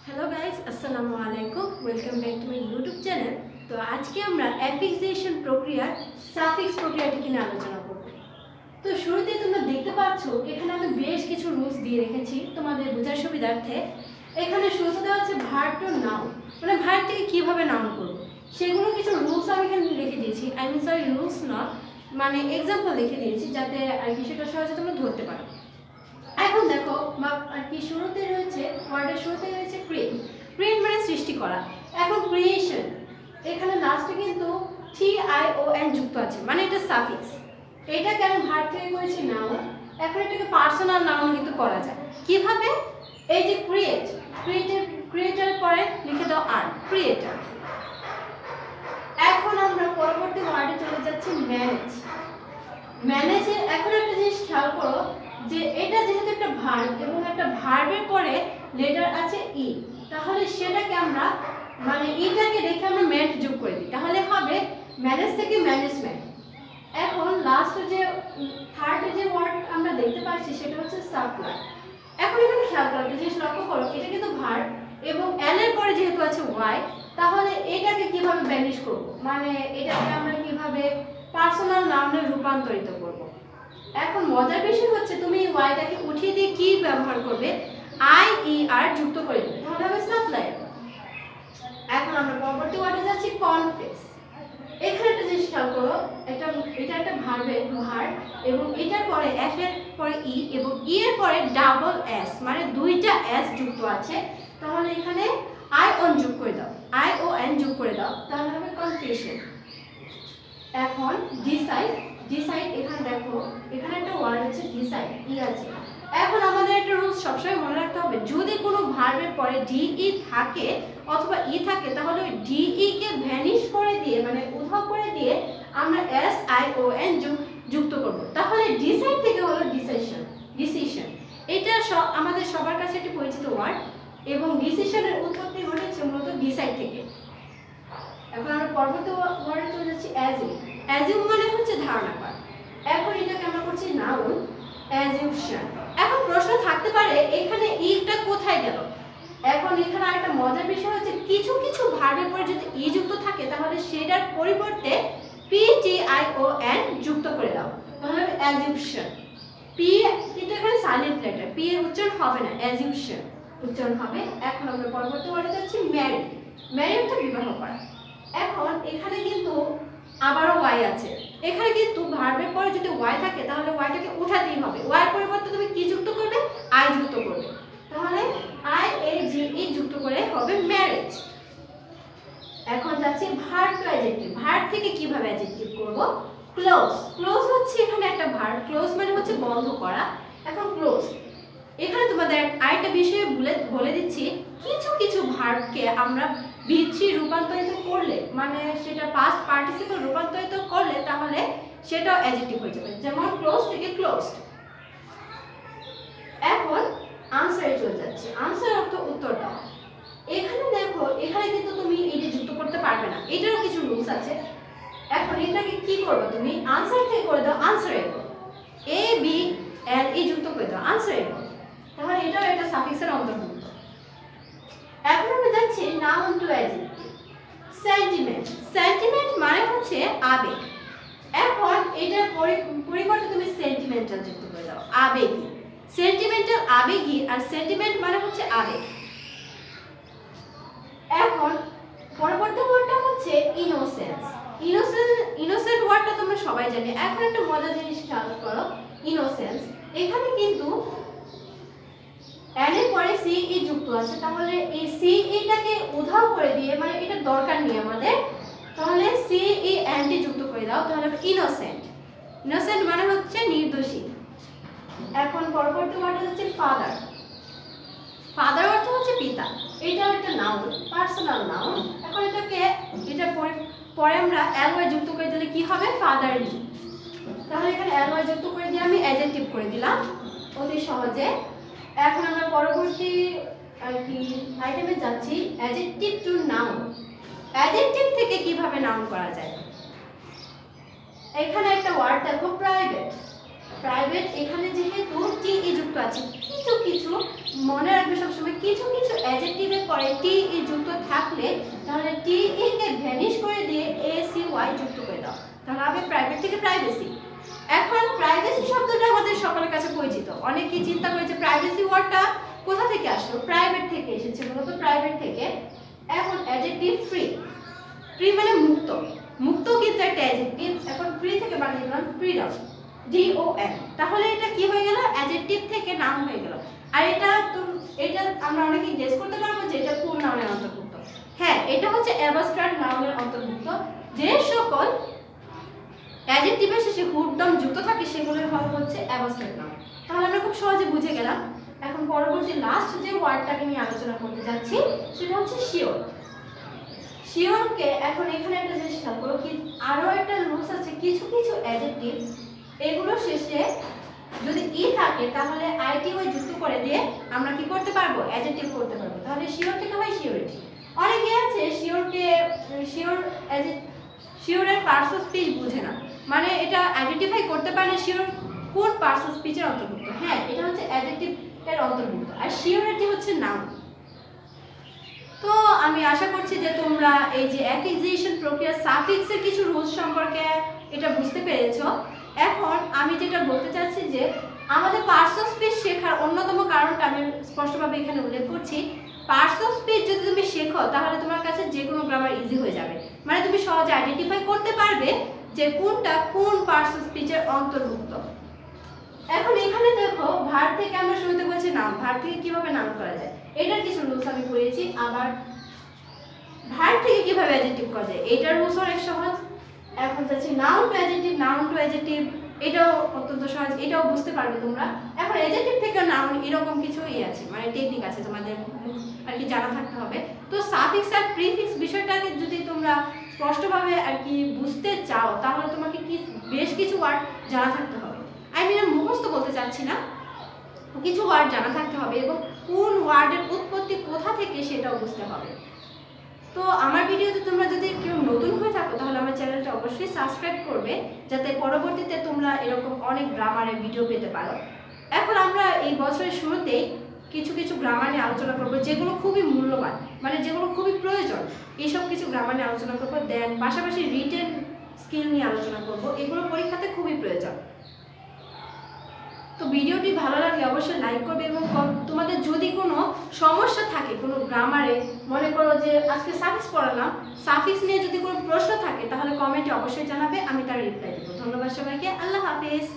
Hello guys, আসসালামু আলাইকুম। Welcome back to my YouTube channel. তো আজকে আমরা অ্যাফিক্সেশন প্রক্রিয়ার সাফিক্স প্রক্রিয়াটি নিয়ে আলোচনা করব। তো শুরুতে তোমরা দেখতে পাচ্ছ এখানে আমি বেশ কিছু রুলস দিয়ে রেখেছি তোমাদের বোঝার সুবিধার্থে। এখানে শুরুতে দেওয়া আছে ভার্ব টু নাউন, মানে ভার্বটিকে কীভাবে নাউন করব সেগুলো কিছু রুলস আমি এখানে লিখে দিয়েছি। রুলস নট, মানে এক্সাম্পল লিখে দিয়েছি যাতে আর কি সেটা সহজে তোমরা ধরতে পারো। এখন দেখো আর কি শুরুতে রয়েছে, ওয়ার্ডের শুরুতে রয়েছে ক্রিয়েট। ক্রিয়েট মানে সৃষ্টি করা। এখন ক্রিয়েশন, এখানে লাস্টে কিন্তু TION যুক্ত আছে, মানে এটা সাফিক্স। এটাকে আমি ভার্ব থেকে করেছি নাউন। এখন এটাকে পার্সোনাল নাউন কিন্তু করা যায় কিভাবে? এই যে ক্রিয়েট, ক্রিয়েটার পরে লিখে দাও আর, ক্রিয়েটার। এখন আমরা পরবর্তী ওয়ার্ডে চলে যাচ্ছি ম্যানেজ। ম্যানেজের এখন একটা জিনিস খেয়াল করো যে এটা যেহেতু একটা ভার্ব এবং একটা ভার্বের পরে লেটার আছে ই, তাহলে সেটাকে আমরা মানে ইটাকে রেখে আমরা ম্যাট যোগ করে দিই, তাহলে হবে ম্যানেজ থেকে ম্যানেজমেন্ট। এখন লাস্ট যে থার্ড যে ওয়ার্ড আমরা দেখতে পাচ্ছি সেটা হচ্ছে সাপ্লাই। এখন এখানে খেয়াল করো একটা জিনিস লক্ষ্য করো, এটা কিন্তু ভার্ব এবং এল এর পরে যেহেতু আছে ওয়াই, তাহলে এটাকে কিভাবে ব্যানিশ করব, মানে এটাকে আমরা কিভাবে পার্সোনাল নাউনে রূপান্তরিত করব। এখন মজার বিষয় হচ্ছে তুমি ওয়াইটাকে উঠিয়ে দিয়ে কি ব্যবহার করবে, IER যুক্ত করে দেবে, তাহলে হবে সাপ্লাই। এখন আমরা পরবর্তী ওয়ার্ডে যাচ্ছি কনফেস। এখানে একটা জিনিস খেয়াল করো, এটা একটা ভার্বের ভার্ব এবং এটার পরে এফ এর পরে ই এবং ই এর পরে ডাবল এস, মানে দুইটা এস যুক্ত আছে, তাহলে এখানে ION যোগ করে দাও, ION যোগ করে দাও, তাহলে হবে কনফেশন। এখন ডিসাইড, ডিসাইড এখানে দেখো এখানে একটা ওয়ার্ড আছে ডিসাইড, ই আছে। এখন আমাদের একটা রুলস সবসময় মনে রাখতে হবে, যদি কোনো ভার্বের পরে ডিই থাকে অথবা ই থাকে, তাহলে ওই ডিই কে ভ্যানিশ করে দিয়ে, মানে উধাও করে দিয়ে আমরা SION যুক্ত করব, তাহলে ডিসাইড থেকে হলো ডিসিশন। ডিসিশন এটা আমাদের সবার কাছে একটা পরিচিত ওয়ার্ড এবং ডিসিশনের উৎপত্তি ঘটেছে মূলত ডিসাইড থেকে। এখন আমরা পরবর্তী ওয়ার্ডে চলে যাচ্ছি অ্যাজিউম। অ্যাজিউম মানে হচ্ছে ধারণা করা। এখন এটাকে আমরা করছি নাউন, অ্যাজিউশন। এখন প্রশ্ন থাকতে পারে এখানে ইটা কোথায় গেল। এখন এখানে আরেকটা মজার বিষয় হচ্ছে কিছু কিছু ভার্বের পরে যদি ই যুক্ত থাকে তাহলে সেটার পরিবর্তে PTION যুক্ত করে দাও, তাহলে অ্যাজিউশন। পি কিন্তু এখানে সাইলেন্ট লেটার, পি এর উচ্চারণ হবে না, অ্যাজিউশন উচ্চারণ হবে। এখন আমরা পরবর্তী ওয়ার্ডে যাচ্ছি ম্যারি। ম্যারি অর্থ বিবাহ করা। এখন এখানে কিন্তু আবারও ওয়াই আছে, এখানে কিন্তু ভার্বের পরে যদি ওয়াই থাকে তাহলে ওয়াইটাকে উঠাতেই হবে, ওয়াই এর পরিবর্তে তুমি কি যুক্ত করবে, আই যুক্ত করবে, তাহলে IAGE যুক্ত করে হবে ম্যারেজ। এখন যাচ্ছে ভার্ব টু অ্যাডজেক্টিভ। ভার্ব থেকে কিভাবে অ্যাডজেক্টিভ করব, ক্লোজ। ক্লোজ হচ্ছে এখানে একটা ভার্ব, ক্লোজ মানে হচ্ছে বন্ধ করা। এখন ক্লোজ, এখানে তোমাদের আরেকটা বিষয় বলে দিচ্ছি, কিছু কিছু ভার্বকে আমরা V3 রূপান্তরিত করলে, মানে সেটা পাস্ট পার্টিসিপল রূপান্তরিত করলে তাহলে সেটাও অ্যাডজেক্টিভ হয়ে যাবে, যেমন ক্লোজ থেকে ক্লোজড। এখন আনসারে চলে যাচ্ছে, আনসার অর্থ উত্তর দাও। এখানে দেখো এখানে কিন্তু তুমি এটা যুক্ত করতে পারবে না, এটারও কিছু রুলস আছে। এখন এটাকে কি করবে, তুমি আনসার থেকে করে দাও আনসারেবল, ABLE যুক্ত করে দাও আনসারেবল, তাহলে এটাও একটা সাফিক্সের অন্তর্ভুক্ত। এখন আমরা যাচ্ছি noun to adjective. Sentiment, sentiment মানে হচ্ছে আবেগ। এখন এটার পরিবর্তে তুমি সেন্টিমেন্টাল যুক্ত করে দাও, আবেগী। সেন্টিমেন্টাল আবেগী, আর সেন্টিমেন্ট মানে হচ্ছে আবেগ। এখন পরবর্তী ওয়ার্ডটা হচ্ছে ইনোসেন্স। ইনোসেন্ট ওয়ার্ডটা তোমরা সবাই জানো। এখন একটা মজার জিনিস খেয়াল করো, ইনোসেন্স এখানে কিন্তু এন এর পরে সিই যুক্ত আছে, তাহলে এই সিইটাকে উধাও করে দিয়ে, মানে এটা দরকার নেই আমাদের, তাহলে CENT যুক্ত করে দাও, তাহলে হবে ইনোসেন্ট। ইনোসেন্ট মানে হচ্ছে নির্দোষী। এখন পরবর্তী ওয়ার্ড হচ্ছে ফাদার। ফাদার অর্থ হচ্ছে পিতা, এটাও একটা নাউন, পার্সোনাল নাউন। এখন এটা পরে আমরা অ্যালওয়াই যুক্ত করে দিলে কি হবে, ফাদারলি। তাহলে এখানে অ্যালওয়াই যুক্ত করে দিয়ে আমি অ্যাডজেক্টিভ করে দিলাম অতি সহজে। এখন আমরা পরবর্তী আর কি আইটেমে যাচ্ছি, অ্যাডজেক্টিভ টু নাউন। অ্যাডজেক্টিভ থেকে কিভাবে নাউন করা যায়। এখানে একটা ওয়ার্ড দেখো প্রাইভেট। প্রাইভেট এখানে যেহেতু টিই যুক্ত আছে, কিছু কিছু মনে রাখবে সবসময়, কিছু কিছু অ্যাডজেক্টিভের পরে টিই যুক্ত থাকলে তাহলে টিই কে ভ্যানিশ করে দিয়ে এসিওয়াই যুক্ত করে দাও, তাহলে হবে প্রাইভেট থেকে প্রাইভেসি। এখন প্রাইভেসি শব্দটা আমাদের সকলের কাছে পরিচিত, অনেকেই চিন্তা করে যে প্রাইভেসি ওয়ার্ডটা কোথা থেকে আসলো, প্রাইভেট থেকে এসেছে, মূলত প্রাইভেট থেকে। এখন অ্যাডজেক্টিভ ফ্রি, ফ্রি মানে মুক্ত, মুক্ত কিন্তু একটা অ্যাডজেক্টিভ। এখন ফ্রি থেকে বানিয়ে দিলাম ফ্রিডম, DOM, তাহলে এটা কি হয়ে গেল, অ্যাডজেক্টিভ থেকে নাউন হয়ে গেল। আর এটা আমরা অনেকেই গেস করতে পারবো যে এটা কোন নাউনের অন্তর্ভুক্ত। হ্যাঁ, এটা হচ্ছে অ্যাবস্ট্রাক্ট নাউনের অন্তর্ভুক্ত। যে সকল অ্যাডজেক্টিভের শেষে হুডডম যুক্ত থাকে সেগুলো হচ্ছে অ্যাবস্ট্রাক্ট নাউন। তাহলে আমরা খুব সহজে বুঝে গেলাম। এখন পরবর্তী লাস্ট যে ওয়ার্ডটাকে নিয়ে আলোচনা করতে যাচ্ছি সেটা হচ্ছে শিওর। শিওরকে এখন এখানে একটা জিনিস খেয়াল করো, কি আরো একটা রুলস আছে, কিছু কিছু অ্যাডজেক্টিভ এগুলো শেষে যদি ই থাকে তাহলে আইটি ওই যুক্ত করে দিয়ে আমরা কি করতে পারবো, অ্যাডজেক্টিভ করতে পারবো। তাহলে শিওর থেকে হয় সিওরিটি। অনেকে আছে শিওরের পার্টস অফ স্পিচ বুঝে না, মানে এটা আইডেন্টিফাই করতে পারে না শিওর কোন পার্টস অফ স্পিচের অন্তর্ভুক্ত। হ্যাঁ, এটা হচ্ছে অ্যাডজেক্টিভ এর অন্তর্ভুক্ত, আর শিওরিটি হচ্ছে নাউন। তো আমি আশা করছি যে তোমরা এই যে অ্যাকুইজিশন প্রক্রিয়া সাফিক্সের কিছু রুলস সম্পর্কে এটা বুঝতে পেরেছো। এখন আমি যেটা বলতে চাচ্ছি যে আমাদের পার্টস অফ স্পিচ শেখার অন্যতম কারণটা আমি স্পষ্টভাবে এখানে উল্লেখ করছি। পার্টস অফ স্পিচ যদি তুমি শেখো তাহলে তোমার কাছে যে কোনো গ্রামার ইজি হয়ে যাবে, মানে তুমি সহজে আইডেন্টিফাই করতে পারবে যে কোনটা কোন পার্টস অফ স্পিচের অন্তর্ভুক্ত। এখন এখানে দেখো, ভার্ব থেকে আমরা শুরুতে বলছি নাউন, ভার্ব থেকে কিভাবে নাউন করা যায় এটার কিছু রুলস আমি পড়েছি। আবার ভার্ব থেকে কিভাবে অ্যাডজেক্টিভ করা যায় এটার রুলস অনেক সহজ। এখন যাচ্ছি noun to adjective, noun to adjective, এটাও অত্যন্ত সহজ, এটাও বুঝতে পারবে তোমরা। এখন অ্যাডজেক্টিভ থেকে নাউন এরকম কিছু আছে, মানে টেকনিক আছে তোমাদের আর কি জানা থাকতে হবে। তো সাফিক্স আর প্রিফিক্স বিষয়টাকে যদি তোমরা স্পষ্টভাবে আর কি বুঝতে চাও তাহলে তোমাকে কি বেশ কিছু ওয়ার্ড জানা থাকতে হবে। আমি মুখস্থ বলতে চাচ্ছি না, কিছু ওয়ার্ড জানা থাকতে হবে এবং কোন ওয়ার্ডের উৎপত্তি কোথা থেকে সেটাও বুঝতে হবে। তো আমার ভিডিওতে তোমরা যদি কেউ নতুন হয়ে থাকো তাহলে আমার চ্যানেলটা অবশ্যই সাবস্ক্রাইব করবে, যাতে পরবর্তীতে তোমরা এরকম অনেক গ্রামারের ভিডিও পেতে পারো। এখন আমরা এই বছরের শুরুতেই কিছু কিছু গ্রামার নিয়ে আলোচনা করবো যেগুলো খুবই মূল্যবান, মানে যেগুলো খুবই প্রয়োজন, এইসব কিছু গ্রামার নিয়ে আলোচনা করবো। দেন পাশাপাশি রিটেন স্কিল নিয়ে আলোচনা করবো, এগুলো পরীক্ষাতে খুবই প্রয়োজন। তো ভিডিওটি ভালো লাগলে অবশ্যই লাইক করবে এবং তোমাদের যদি কোনো সমস্যা থাকে কোনো গ্রামারে, মনে করো যে আজকে সাফিক্স পড়ালাম, সাফিক্স নিয়ে যদি কোনো প্রশ্ন থাকে তাহলে কমেন্টে অবশ্যই জানাবে, আমি তার রিপ্লাই দেবো। ধন্যবাদ সবাইকে, আল্লাহ হাফেজ।